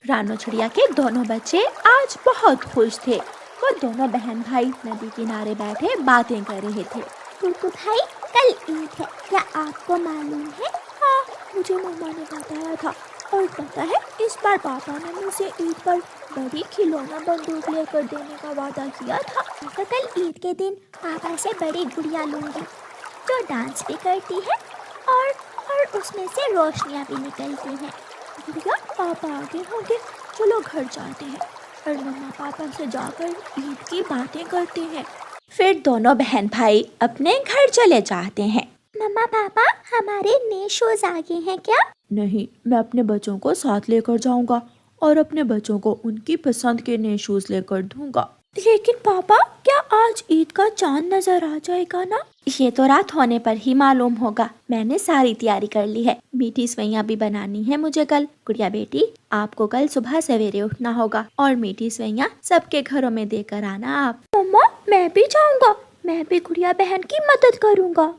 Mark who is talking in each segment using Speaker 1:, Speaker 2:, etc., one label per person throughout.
Speaker 1: रानो चिड़िया के दोनों बच्चे आज बहुत खुश थे। वो दोनों बहन भाई नदी किनारे बैठे बातें कर रहे थे।
Speaker 2: कुकू भाई, कल ईद है, क्या आपको मालूम है?
Speaker 1: हाँ, मुझे मम्मा ने बताया था। और पता है, इस बार पापा ने मुझे ईद पर बड़ी खिलौना बंदूक लेकर देने का वादा किया था।
Speaker 2: तो कल ईद के दिन पापा से बड़ी गुड़िया लूंगी जो डांस भी करती है और उसमें से रोशनियाँ भी निकलती हैं।
Speaker 1: गुड़िया, पापा आगे होंगे, चलो घर जाते हैं और मम्मा पापा से जाकर ईद की बातें करते हैं। फिर दोनों बहन भाई अपने घर चले जाते हैं।
Speaker 2: मम्मा पापा, हमारे नए शूज आ गए हैं क्या?
Speaker 1: नहीं, मैं अपने बच्चों को साथ लेकर जाऊंगा और अपने बच्चों को उनकी पसंद के नए शूज लेकर दूंगा। लेकिन पापा, क्या आज ईद का चांद नजर आ जाएगा ना? ये तो रात होने पर ही मालूम होगा। मैंने सारी तैयारी कर ली है। मीठी सवैयां भी बनानी है मुझे कल। गुड़िया बेटी, आपको कल सुबह सवेरे उठना होगा और मीठी सवैयां सबके घरों में देकर आना आप। मम्मा, मैं भी जाऊंगा। मैं भी गुड़िया बहन की मदद करूंगा।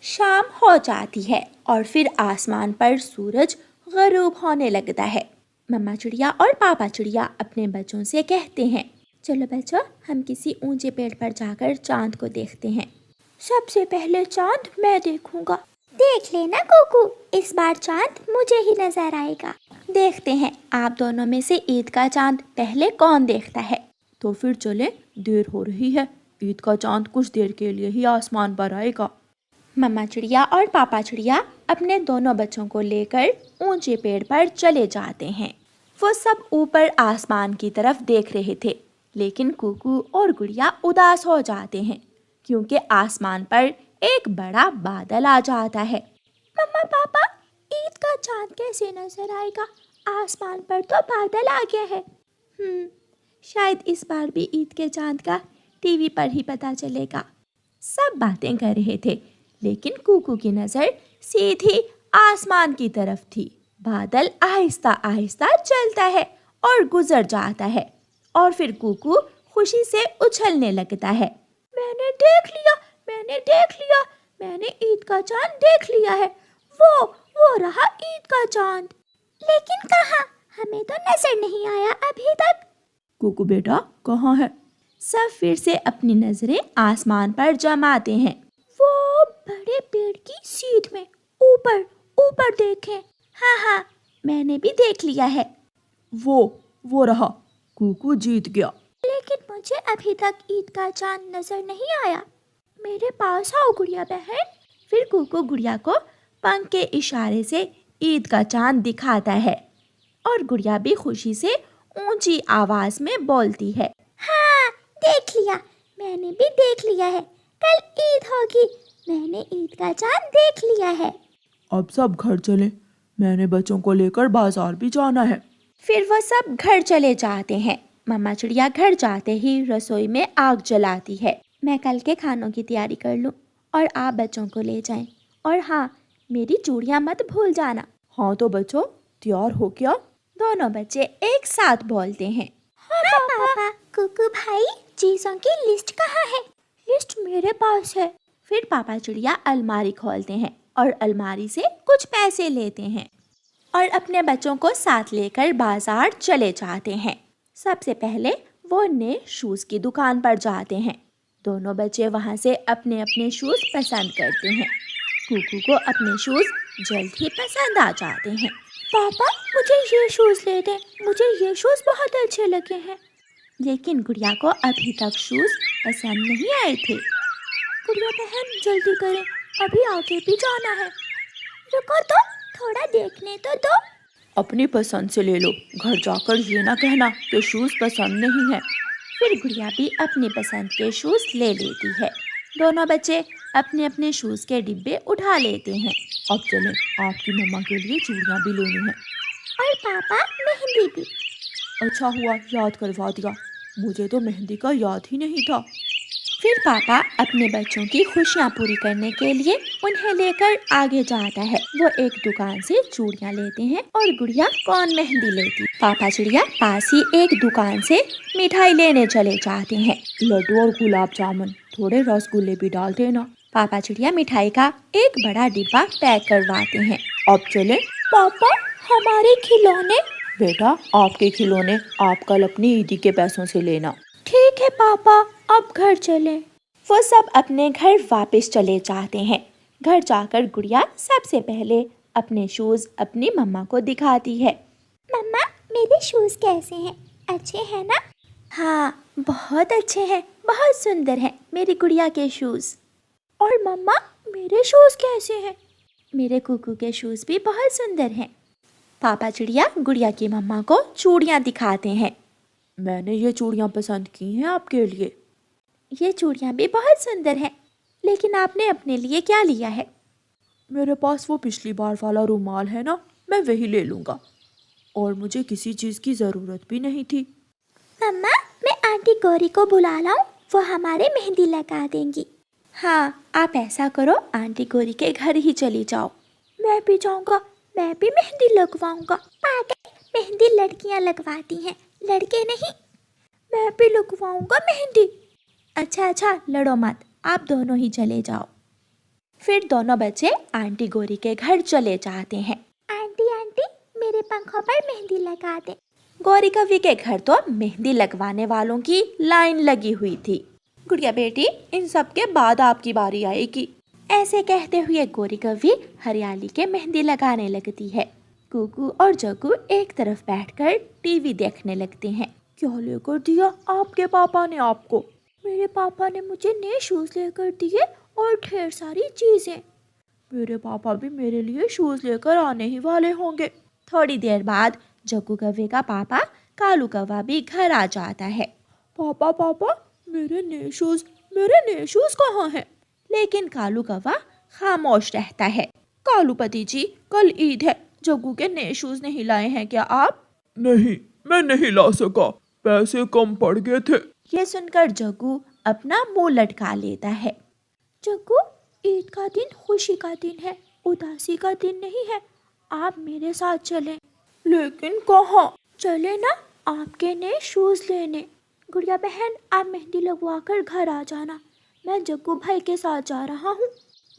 Speaker 1: शाम हो जाती है और फिर आसमान पर सूरज गरूब होने लगता है। मम्मा चिड़िया और पापा चिड़िया अपने बच्चों से कहते हैं, चलो बच्चों, हम किसी ऊंचे पेड़ पर जाकर चांद को देखते हैं। सबसे पहले चांद मैं देखूंगा।
Speaker 2: देख लेना कुकू, इस बार चांद मुझे ही नजर आएगा।
Speaker 1: देखते हैं आप दोनों में से ईद का चांद पहले कौन देखता है। तो फिर चले, देर हो रही है। ईद का चांद कुछ देर के लिए ही आसमान पर आएगा। मम्मा चिड़िया और पापा चिड़िया अपने दोनों बच्चों को लेकर ऊंचे पेड़ पर चले जाते हैं। वो सब ऊपर आसमान की तरफ देख रहे थे, लेकिन कुकू और गुड़िया उदास हो जाते हैं क्योंकि आसमान पर एक बड़ा बादल आ जाता है। मम्मा पापा, ईद का चांद कैसे नजर आएगा? आसमान पर तो बादल आ गया है। शायद इस बार भी ईद के चांद का टीवी पर ही पता चलेगा। सब बातें कर रहे थे, लेकिन कुकू की नजर सीधी आसमान की तरफ थी। बादल आहिस्ता आहिस्ता चलता है और गुजर जाता है और फिर कुकू खुशी से उछलने लगता है। मैंने देख लिया, मैंने देख लिया, मैंने ईद का चांद देख लिया है। वो रहा ईद का चांद।
Speaker 2: लेकिन कहाँ? हमें तो नजर नहीं आया अभी तक।
Speaker 1: कुकू बेटा, कहाँ है? सब फिर से अपनी नजरें आसमान पर जमाते हैं। वो बड़े पेड़ की सीध में ऊपर देखें। हाँ, मैंने भी देख लिया है। वो रहा। कुकू जीत गया। लेकिन मुझे अभी तक ईद का चांद नजर नहीं आया। मेरे पास आओ गुड़िया बहन। फिर कुकू गुड़िया को पंख के इशारे से ईद का चांद दिखाता है और गुड़िया भी खुशी से ऊंची आवाज में बोलती है,
Speaker 2: हाँ, देख लिया, मैंने भी देख लिया है। कल ईद होगी, मैंने ईद का चांद देख लिया है।
Speaker 3: अब सब घर चले, मैंने बच्चों को लेकर बाजार भी जाना है।
Speaker 1: फिर वो सब घर चले जाते हैं। मम्मा चिड़िया घर जाते ही रसोई में आग जलाती है। मैं कल के खानों की तैयारी कर लूं और आप बच्चों को ले जाएं। और हाँ, मेरी चूड़ियां मत भूल जाना।
Speaker 3: हाँ तो बच्चों, तैयार हो क्या?
Speaker 1: दोनों बच्चे एक साथ बोलते हैं,
Speaker 2: हाँ पापा। कुकू भाई, चीजों की लिस्ट कहाँ है?
Speaker 1: लिस्ट मेरे पास है। फिर पापा चिड़िया अलमारी खोलते हैं और अलमारी से कुछ पैसे लेते हैं और अपने बच्चों को साथ लेकर बाजार चले जाते हैं। सबसे पहले वो नए शूज की दुकान पर जाते हैं। दोनों बच्चे वहां से अपने अपने शूज पसंद करते हैं। कुकू को अपने शूज जल्द ही पसंद आ जाते हैं। पापा, मुझे ये शूज ले दें, मुझे ये शूज बहुत अच्छे लगे हैं। लेकिन गुड़िया को अभी तक शूज पसंद नहीं आए थे। गुड़िया बहन, जल्दी करें, अभी आगे भी जाना है।
Speaker 2: रुको तो, थोड़ा देखने तो दो।
Speaker 3: अपनी पसंद से ले लो, घर जाकर ये ना कहना कि शूज पसंद नहीं है।
Speaker 1: फिर गुड़िया भी अपनी पसंद के शूज ले लेती है। दोनों बच्चे अपने अपने शूज के डिब्बे उठा लेते हैं।
Speaker 3: अब चलें, आपकी मम्मा के लिए चूड़ियाँ भी लेनी है।
Speaker 2: और पापा, मेहंदी भी।
Speaker 3: अच्छा हुआ याद करवा दिया, मुझे तो मेहंदी का याद ही नहीं था।
Speaker 1: फिर पापा अपने बच्चों की खुशियाँ पूरी करने के लिए उन्हें लेकर आगे जाता है। वो एक दुकान से चूड़ियाँ लेते हैं और गुड़िया कौन मेहंदी लेती। पापा चिड़िया पास ही एक दुकान से मिठाई लेने चले जाते हैं।
Speaker 3: लड्डू और गुलाब जामुन, थोड़े रसगुल्ले भी डाल देना।
Speaker 1: पापा चिड़िया मिठाई का एक बड़ा डिब्बा पैक करवाते हैं।
Speaker 3: अब चले।
Speaker 1: पापा, हमारे खिलौने
Speaker 3: बेटा आपके खिलौने आप कल अपनी ईदी के पैसों से लेना।
Speaker 1: ठीक है पापा, अब घर चलें। वो सब अपने घर वापस चले जाते हैं। घर जाकर गुड़िया सबसे पहले अपने शूज अपनी मम्मा को दिखाती है।
Speaker 2: मम्मा, मेरे शूज़ कैसे हैं? अच्छे हैं ना?
Speaker 1: हाँ, बहुत अच्छे हैं, बहुत सुंदर हैं मेरी गुड़िया के शूज। और मम्मा, मेरे शूज कैसे हैं? मेरे कुकू के शूज भी बहुत सुंदर हैं। पापा चिड़िया गुड़िया की मम्मा को चूड़ियाँ दिखाते हैं।
Speaker 3: मैंने ये चूड़ियाँ पसंद की हैं आपके लिए।
Speaker 1: ये चूड़ियाँ भी बहुत सुंदर हैं, लेकिन आपने अपने लिए क्या लिया है?
Speaker 3: मेरे पास वो पिछली बार वाला रुमाल है ना, मैं वही ले लूँगा। और मुझे किसी चीज़ की ज़रूरत भी नहीं थी।
Speaker 2: मम्मा, मैं आंटी गौरी को बुला लाऊं? वो हमारे मेहंदी लगा देंगी।
Speaker 1: हाँ, आप ऐसा करो, आंटी गौरी के घर ही चली जाओ। मैं भी जाऊँगा, मैं भी मेहंदी लगवाऊँगा।
Speaker 2: पागल, मेहंदी लड़कियां लगवाती हैं, लड़के नहीं।
Speaker 1: मैं भी लगवाऊँगा मेहंदी। अच्छा, लड़ो मत, आप दोनों ही चले जाओ। फिर दोनों बच्चे आंटी गौरी के घर चले जाते हैं।
Speaker 2: आंटी आंटी, मेरे पंखों पर मेहंदी लगा दे।
Speaker 1: गौरी कवि के घर तो मेहंदी लगवाने वालों की लाइन लगी हुई थी। गुड़िया बेटी, इन सब के बाद आपकी बारी आएगी। ऐसे कहते हुए गौरी कवि हरियाली के मेहंदी लगाने लगती है। कुकू और जग्गू एक तरफ बैठकर टीवी देखने लगते हैं।
Speaker 3: क्या लेकर दिया आपके पापा ने आपको?
Speaker 1: मेरे पापा ने मुझे नए शूज लेकर दिए और ढेर सारी चीजें।
Speaker 3: मेरे पापा भी मेरे लिए शूज लेकर आने ही वाले होंगे।
Speaker 1: थोड़ी देर बाद जग्गू कौवे का पापा कालू कौवा भी घर आ जाता है।
Speaker 3: पापा, मेरे नए शूज कहाँ हैं?
Speaker 1: लेकिन कालू कौवा खामोश रहता है।
Speaker 3: कालूपति जी, कल ईद है, जग्गू के नए शूज नहीं लाए हैं क्या आप?
Speaker 4: नहीं, मैं नहीं ला सका, पैसे कम पड़ गए थे।
Speaker 1: ये सुनकर जग्गू अपना मुंह लटका लेता है। जग्गू, ईद का दिन खुशी का दिन है, उदासी का दिन नहीं है। आप मेरे साथ चलें।
Speaker 3: लेकिन कहाँ?
Speaker 1: चले ना, आपके नए शूज लेने। गुड़िया बहन, आप मेहंदी लगवा कर घर आ जाना। मैं जग्गू भाई के साथ जा रहा हूँ।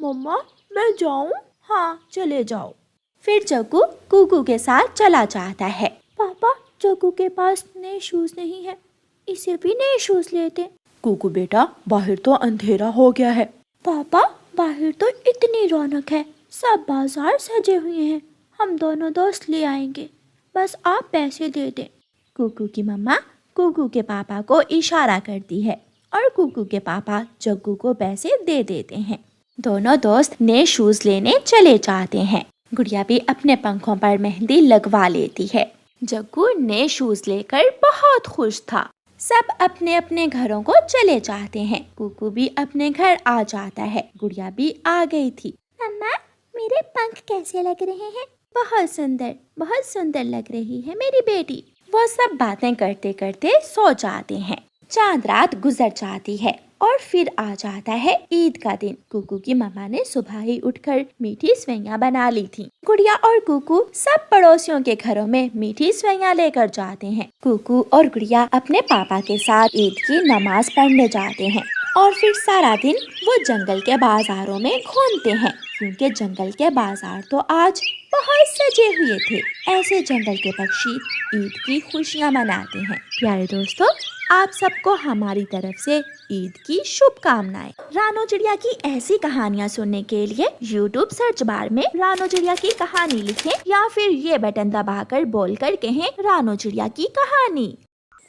Speaker 3: मम्मा, मैं जाऊँ?
Speaker 1: हाँ, चले जाओ। फिर जग्गू कुकू के साथ चला जाता है। पापा, जग्गू के पास नए शूज नहीं है, इसे भी नए शूज लेते।
Speaker 3: कुकू बेटा, बाहर तो अंधेरा हो गया है।
Speaker 1: पापा, बाहर तो इतनी रौनक है, सब बाजार सजे हुए हैं, हम दोनों दोस्त ले आएंगे, बस आप पैसे दे दें। कुकू की मम्मा कुकू के पापा को इशारा करती है और कुकू के पापा जग्गू को पैसे दे देते हैं। दोनों दोस्त नए शूज लेने चले जाते हैं। गुड़िया भी अपने पंखों पर मेहंदी लगवा लेती है। जग्गू नए शूज लेकर बहुत खुश था। सब अपने अपने घरों को चले जाते हैं। कुकू भी अपने घर आ जाता है। गुड़िया भी आ गई थी।
Speaker 2: मम्मा, मेरे पंख कैसे लग रहे हैं?
Speaker 1: बहुत सुंदर लग रही है मेरी बेटी। वो सब बातें करते करते सो जाते हैं। चांद रात गुजर जाती है और फिर आ जाता है ईद का दिन। कुकू की मम्मा ने सुबह ही उठकर मीठी सेवइयां बना ली थी। गुड़िया और कुकू सब पड़ोसियों के घरों में मीठी सेवइयां लेकर जाते हैं। कुकू और गुड़िया अपने पापा के साथ ईद की नमाज पढ़ने जाते हैं और फिर सारा दिन वो जंगल के बाजारों में घूमते हैं, क्योंकि जंगल के बाजार तो आज बहुत सजे हुए थे। ऐसे जंगल के पक्षी ईद की खुशियाँ मनाते हैं। प्यारे दोस्तों, आप सबको हमारी तरफ से ईद की शुभकामनाएं। रानो चिड़िया की ऐसी कहानियाँ सुनने के लिए YouTube सर्च बार में रानो चिड़िया की कहानी लिखें या फिर ये बटन दबाकर बोलकर कहें रानो चिड़िया की कहानी।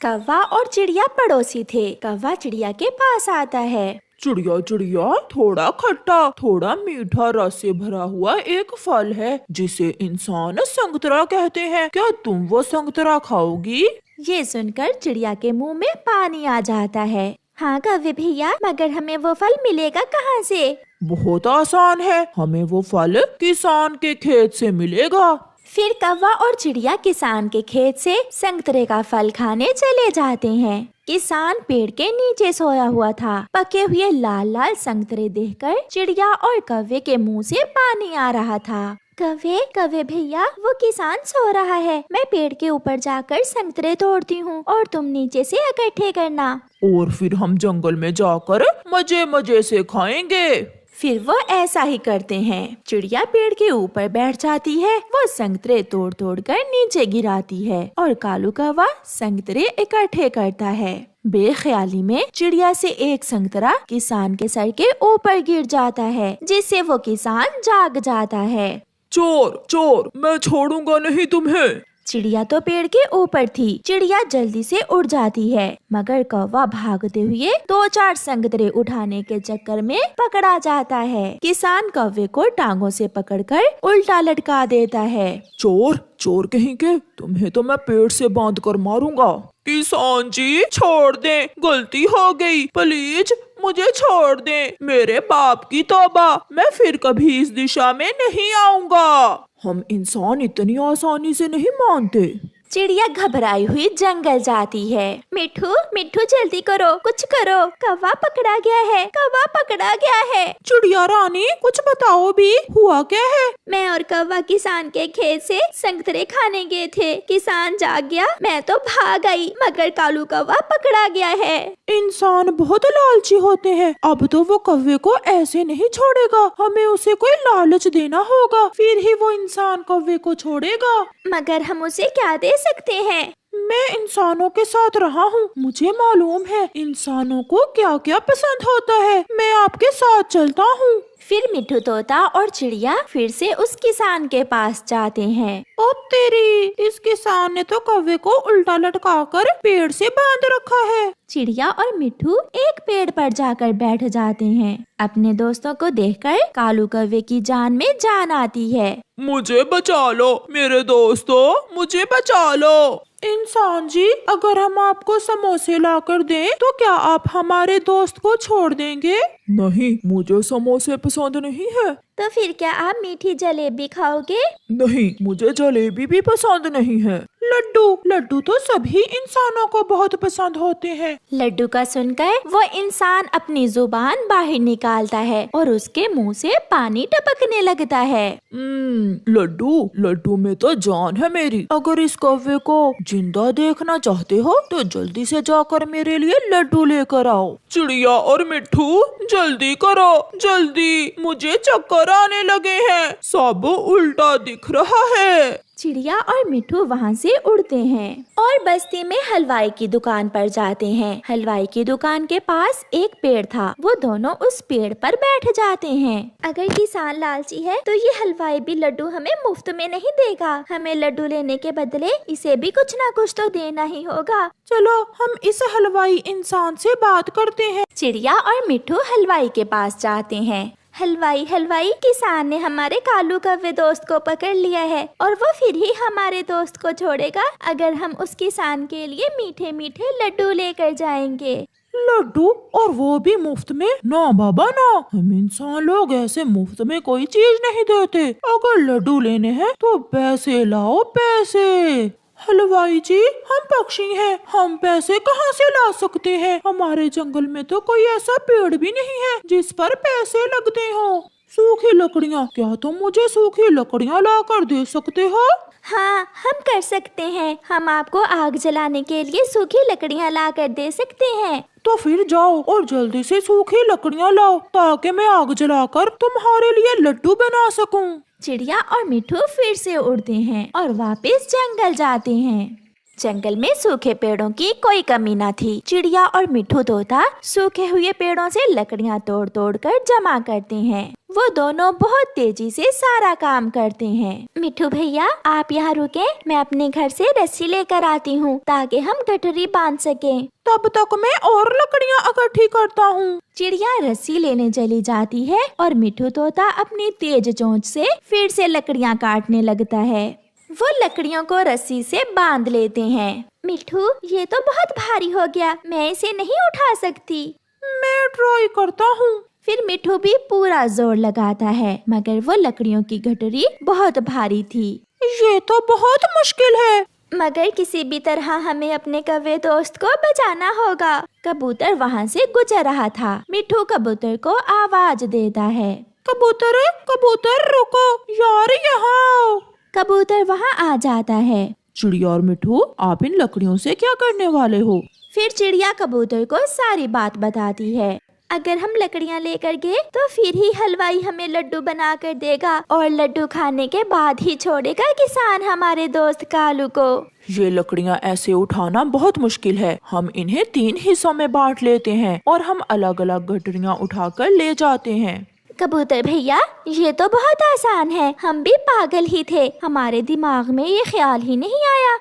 Speaker 1: कौवा और चिड़िया पड़ोसी थे। कौवा चिड़िया के पास आता है।
Speaker 4: चिड़िया चिड़िया, थोड़ा खट्टा थोड़ा मीठा रस से भरा हुआ एक फल है जिसे इंसान संतरा कहते हैं, क्या तुम वो संतरा खाओगी?
Speaker 1: ये सुनकर चिड़िया के मुंह में पानी आ जाता है।
Speaker 2: हाँ कौवे भैया, मगर हमें वो फल मिलेगा कहाँ से?
Speaker 4: बहुत आसान है, हमें वो फल किसान के खेत से मिलेगा।
Speaker 1: फिर कौवा और चिड़िया किसान के खेत से संतरे का फल खाने चले जाते हैं। किसान पेड़ के नीचे सोया हुआ था। पके हुए लाल लाल संतरे देखकर चिड़िया और कौवे के मुंह से पानी आ रहा था।
Speaker 2: कौवे भैया, वो किसान सो रहा है, मैं पेड़ के ऊपर जाकर संतरे तोड़ती हूँ और तुम नीचे से इकट्ठे करना।
Speaker 4: और फिर हम जंगल में जाकर मजे मजे से खाएंगे।
Speaker 1: फिर वो ऐसा ही करते हैं। चिड़िया पेड़ के ऊपर बैठ जाती है, वो संतरे तोड़ तोड़ कर नीचे गिराती है और कालू कौवा संतरे इकट्ठे करता है। बेख्याली में चिड़िया से एक संतरा किसान के सर के ऊपर गिर जाता है, जिससे वो किसान जाग जाता है।
Speaker 4: चोर चोर, मैं छोड़ूंगा नहीं तुम्हें।
Speaker 1: चिड़िया तो पेड़ के ऊपर थी। चिड़िया जल्दी से उड़ जाती है, मगर कौवा भागते हुए 2-4 संतरे उठाने के चक्कर में पकड़ा जाता है। किसान कौवे को टांगों से पकड़कर उल्टा लटका देता है।
Speaker 4: चोर चोर कहीं के, तुम्हें तो मैं पेड़ से बांध कर मारूंगा। किसान जी छोड़ दें, गलती हो गई, प्लीज मुझे छोड़ दें। मेरे बाप की तौबा, मैं फिर कभी इस दिशा में नहीं आऊंगा। हम इंसान इतनी आसानी से नहीं मानते।
Speaker 1: चिड़िया घबराई हुई जंगल जाती है।
Speaker 2: मिठू मिठू जल्दी करो, कुछ करो, कौवा पकड़ा गया है, कौवा पकड़ा गया है।
Speaker 3: चिड़िया रानी कुछ बताओ भी, हुआ क्या है?
Speaker 2: मैं और कौवा किसान के खेत से संतरे खाने गए थे। किसान जाग गया, मैं तो भाग आई, मगर कालू कौवा पकड़ा गया है।
Speaker 3: इंसान बहुत लालची होते हैं। अब तो वो कौवे को ऐसे नहीं छोड़ेगा, हमें उसे कोई लालच देना होगा, फिर ही वो इंसान कौवे को छोड़ेगा।
Speaker 2: मगर हम उसे क्या दे सकते हैं?
Speaker 3: मैं इंसानों के साथ रहा हूँ, मुझे मालूम है इंसानों को क्या क्या पसंद होता है। मैं आपके साथ चलता हूँ।
Speaker 1: फिर मिठू तोता और चिड़िया फिर से उस किसान के पास जाते हैं।
Speaker 3: ओ तेरी, इस किसान ने तो कौवे को उल्टा लटकाकर पेड़ से बांध रखा है।
Speaker 1: चिड़िया और मिठू एक पेड़ पर जाकर बैठ जाते हैं। अपने दोस्तों को देखकर कालू कौवे की जान में जान आती है।
Speaker 4: मुझे बचा लो मेरे दोस्तों, मुझे बचा लो।
Speaker 3: इंसान जी, अगर हम आपको समोसे लाकर दें तो क्या आप हमारे दोस्त को छोड़ देंगे?
Speaker 4: नहीं, मुझे समोसे पसंद नहीं है।
Speaker 2: तो फिर क्या आप मीठी जलेबी खाओगे?
Speaker 4: नहीं, मुझे जलेबी भी पसंद नहीं है।
Speaker 3: लड्डू लड्डू तो सभी इंसानों को बहुत पसंद होते हैं।
Speaker 1: लड्डू का सुनकर वो इंसान अपनी जुबान बाहर निकालता है और उसके मुंह से पानी टपकने लगता है।
Speaker 4: लड्डू लड्डू में तो जान है मेरी। अगर इस कौवे को जिंदा देखना चाहते हो तो जल्दी से जाकर मेरे लिए लड्डू लेकर आओ। चिड़िया और मिट्ठू जल्दी करो, जल्दी, मुझे चक्कर आने लगे हैं, सब उल्टा दिख रहा है।
Speaker 1: चिड़िया और मिट्ठू वहाँ से उड़ते हैं और बस्ती में हलवाई की दुकान पर जाते हैं। हलवाई की दुकान के पास एक पेड़ था, वो दोनों उस पेड़ पर बैठ जाते हैं।
Speaker 2: अगर किसान लालची है तो ये हलवाई भी लड्डू हमें मुफ्त में नहीं देगा। हमें लड्डू लेने के बदले इसे भी कुछ न कुछ तो देना ही होगा।
Speaker 3: चलो हम इस हलवाई इंसान से बात करते हैं।
Speaker 1: चिड़िया और मिट्ठू हलवाई के पास जाते हैं।
Speaker 2: हलवाई हलवाई, किसान ने हमारे कालू कौवे दोस्त को पकड़ लिया है और वो फिर ही हमारे दोस्त को छोड़ेगा अगर हम उस किसान के लिए मीठे मीठे लड्डू लेकर जाएंगे।
Speaker 3: लड्डू, और वो भी मुफ्त में? ना बाबा ना, हम इंसान लोग ऐसे मुफ्त में कोई चीज नहीं देते। अगर लड्डू लेने हैं तो पैसे लाओ, पैसे। हलवाई जी, हम पक्षी हैं, हम पैसे कहाँ से ला सकते हैं? हमारे जंगल में तो कोई ऐसा पेड़ भी नहीं है जिस पर पैसे लगते हो। सूखी लकड़ियाँ, क्या तुम मुझे सूखी लकड़ियाँ ला कर दे सकते हो?
Speaker 2: हाँ, हम कर सकते हैं। हम आपको आग जलाने के लिए सूखी लकड़ियाँ ला कर दे सकते हैं।
Speaker 3: तो फिर जाओ और जल्दी से सूखी लकड़ियाँ लाओ ताकि मैं आग जलाकर तुम्हारे लिए लड्डू बना सकूं।
Speaker 1: चिड़िया और मिट्ठू फिर से उड़ते हैं और वापस जंगल जाते हैं। जंगल में सूखे पेड़ों की कोई कमी न थी। चिड़िया और मिट्ठू तोता सूखे हुए पेड़ों से लकड़ियाँ तोड़ तोड़ कर जमा करते हैं। वो दोनों बहुत तेजी से सारा काम करते हैं।
Speaker 2: मिट्ठू भैया, आप यहाँ रुके, मैं अपने घर से रस्सी लेकर आती हूँ ताकि हम गठरी बांध सकें।
Speaker 3: तब तक मैं और लकड़ियाँ इकट्ठी करता हूँ।
Speaker 1: चिड़िया रस्सी लेने चली जाती है और मिट्ठू तोता अपनी तेज चोंच से फिर से लकड़ियाँ काटने लगता है। वो लकड़ियों को रस्सी से बांध लेते हैं।
Speaker 2: मिट्ठू, ये तो बहुत भारी हो गया, मैं इसे नहीं उठा सकती।
Speaker 3: मैं ट्राई करता हूँ।
Speaker 1: फिर मिट्ठू भी पूरा जोर लगाता है, मगर वो लकड़ियों की गठरी बहुत भारी थी।
Speaker 3: ये तो बहुत मुश्किल है,
Speaker 2: मगर किसी भी तरह हमें अपने कौवे दोस्त को बचाना होगा।
Speaker 1: कबूतर वहाँ से गुजर रहा था। मिट्ठू कबूतर को आवाज देता है,
Speaker 3: कबूतर कबूतर रुको यार, यहाँ।
Speaker 1: कबूतर वहाँ आ जाता है।
Speaker 3: चिड़िया और मिट्ठू, आप इन लकड़ियों से क्या करने वाले हो?
Speaker 1: फिर चिड़िया कबूतर को सारी बात बताती है।
Speaker 2: अगर हम लकड़ियाँ लेकर गए तो फिर ही हलवाई हमें लड्डू बना कर देगा और लड्डू खाने के बाद ही छोड़ेगा किसान हमारे दोस्त कालू को।
Speaker 4: ये लकड़ियाँ ऐसे उठाना बहुत मुश्किल है। हम इन्हें 3 हिस्सों में बांट लेते हैं और हम अलग अलग गठरियाँ उठाकर ले जाते हैं।
Speaker 2: कबूतर भैया, ये तो बहुत आसान है। हम भी पागल ही थे, हमारे दिमाग में ये ख्याल ही नहीं आया।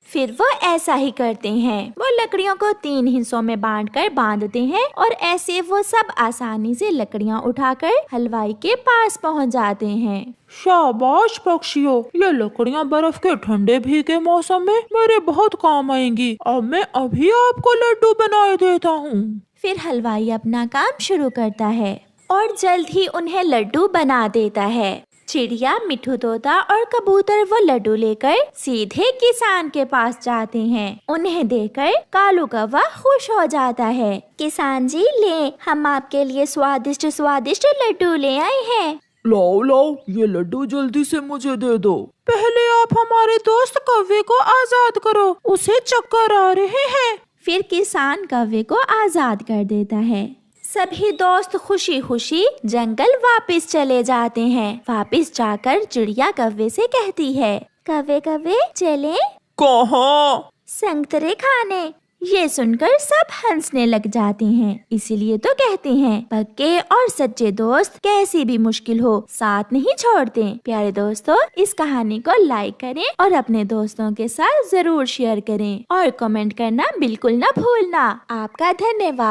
Speaker 2: फिर वो ऐसा ही करते हैं, वो लकड़ियों को 3 हिस्सों में बांटकर बांधते हैं और ऐसे वो सब आसानी से लकड़ियाँ उठाकर हलवाई के पास पहुँच जाते हैं।
Speaker 3: शाबाश पक्षियों, ये लकड़ियाँ बर्फ के ठंडे भीगे मौसम में मेरे बहुत काम आएंगी। अब मैं अभी आपको लड्डू बनाए देता हूँ।
Speaker 2: फिर हलवाई अपना काम शुरू करता है और जल्द ही उन्हें लड्डू बना देता है। चिड़िया, मिठू तोता और कबूतर वो लड्डू लेकर सीधे किसान के पास जाते हैं। उन्हें देखकर कालू कौवा खुश हो जाता है। किसान जी, ले, हम आपके लिए स्वादिष्ट स्वादिष्ट लड्डू ले आए हैं।
Speaker 4: लाओ लाओ, ये लड्डू जल्दी से मुझे दे दो।
Speaker 3: पहले आप हमारे दोस्त कौवे को आजाद करो, उसे चक्कर आ रहे हैं।
Speaker 2: फिर किसान कौवे को आजाद कर देता है। सभी दोस्त खुशी खुशी जंगल वापस चले जाते हैं। वापस जाकर चिड़िया कौवे से कहती है, कौवे कौवे चले?
Speaker 4: कहाँ?
Speaker 2: संतरे खाने। ये सुनकर सब हंसने लग जाते हैं। इसीलिए तो कहते हैं, पक्के और सच्चे दोस्त कैसी भी मुश्किल हो साथ नहीं छोड़ते। प्यारे दोस्तों, इस कहानी को लाइक करें और अपने दोस्तों के साथ जरूर शेयर करें और कमेंट करना बिल्कुल ना भूलना। आपका धन्यवाद।